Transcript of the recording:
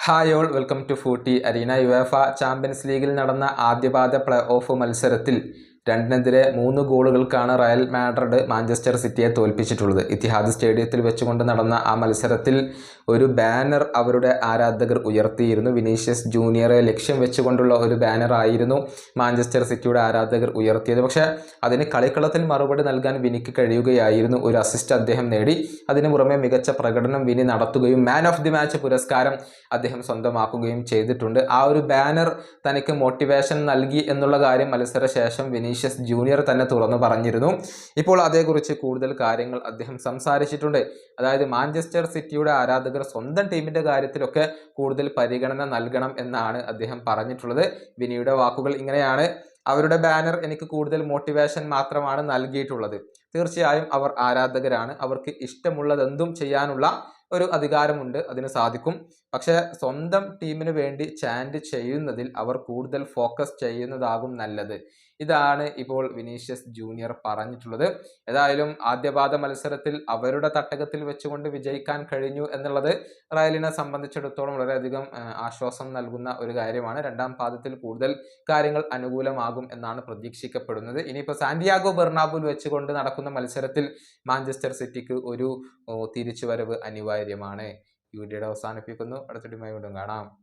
Hi all welcome to footy arena. UEFA champions ലീഗിൽ നടന്ന ആദ്യപാദ play off മത്സരത്തിൽ 2-നെതിരെ 3 ഗോളുകൾക്കാണ് റയൽ മാഡ്രിഡ് മാഞ്ചസ്റ്റർ സിറ്റിയെ തോൽപ്പിച്ചിട്ടുള്ളത്. ഇത്തിഹാദ് സ്റ്റേഡിയത്തിൽ വെച്ചുകൊണ്ട് നടന്ന ആ മത്സരത്തിൽ ഒരു ബാനർ അവരുടെ ആരാധകർ ഉയർത്തിയിരുന്നു. വിനീഷ്യസ് ജൂനിയറെ ലക്ഷ്യം വെച്ചുകൊണ്ടുള്ള ഒരു ബാനർ ആയിരുന്നു മാഞ്ചസ്റ്റർ സിറ്റിയുടെ ആരാധകർ ഉയർത്തിയത്. പക്ഷേ അതിന് കളിക്കളത്തിൽ മറുപടി നൽകാൻ വിനിക്ക് കഴിയുകയായിരുന്നു. ഒരു അസിസ്റ്റ് അദ്ദേഹം നേടി. അതിനു പുറമെ മികച്ച പ്രകടനം വിനി നടത്തുകയും മാൻ ഓഫ് ദി മാച്ച് പുരസ്കാരം അദ്ദേഹം സ്വന്തമാക്കുകയും ചെയ്തിട്ടുണ്ട്. ആ ഒരു ബാനർ തനിക്ക് മോട്ടിവേഷൻ നൽകി എന്നുള്ള കാര്യം മത്സരശേഷം വിനീഷ്യസ് ജൂനിയർ തന്നെ തുറന്നു പറഞ്ഞിരുന്നു. ഇപ്പോൾ അതേക്കുറിച്ച് കൂടുതൽ കാര്യങ്ങൾ അദ്ദേഹം സംസാരിച്ചിട്ടുണ്ട്. അതായത് മാഞ്ചസ്റ്റർ സിറ്റിയുടെ ആരാധകർ സ്വന്തം ടീമിന്റെ കാര്യത്തിലൊക്കെ കൂടുതൽ പരിഗണന നൽകണം എന്നാണ് അദ്ദേഹം പറഞ്ഞിട്ടുള്ളത്. വിനിയുടെ വാക്കുകൾ ഇങ്ങനെയാണ്: അവരുടെ ബാനർ എനിക്ക് കൂടുതൽ മോട്ടിവേഷൻ മാത്രമാണ് നൽകിയിട്ടുള്ളത്. തീർച്ചയായും അവർ ആരാധകരാണ്. അവർക്ക് ഇഷ്ടമുള്ളതെന്തും ചെയ്യാനുള്ള ഒരു അധികാരമുണ്ട്, അതിന് സാധിക്കും. പക്ഷേ സ്വന്തം ടീമിന് വേണ്ടി ചാൻറ്റ് ചെയ്യുന്നതിൽ അവർ കൂടുതൽ ഫോക്കസ് ചെയ്യുന്നതാകും നല്ലത്. ഇതാണ് ഇപ്പോൾ വിനീഷ്യസ് ജൂനിയർ പറഞ്ഞിട്ടുള്ളത്. ഏതായാലും ആദ്യപാദ മത്സരത്തിൽ അവരുടെ തട്ടകത്തിൽ വെച്ചുകൊണ്ട് വിജയിക്കാൻ കഴിഞ്ഞു എന്നുള്ളത് റയലിനെ സംബന്ധിച്ചിടത്തോളം വളരെയധികം ആശ്വാസം നൽകുന്ന ഒരു കാര്യമാണ്. രണ്ടാം പാദത്തിൽ കൂടുതൽ കാര്യങ്ങൾ അനുകൂലമാകും എന്നാണ് പ്രതീക്ഷിക്കപ്പെടുന്നത്. ഇനിയിപ്പോൾ സാന്റിയാഗോ ബെർണാബുവിൽ വെച്ചുകൊണ്ട് നടക്കുന്ന മത്സരത്തിൽ മാഞ്ചസ്റ്റർ സിറ്റിക്ക് ഒരു തിരിച്ചുവരവ് അനിവാര്യമാണ്. ഈ വീഡിയോയുടെ അവസാനിപ്പിക്കുന്നു. അടുത്ത ടീമായി വീണ്ടും കാണാം.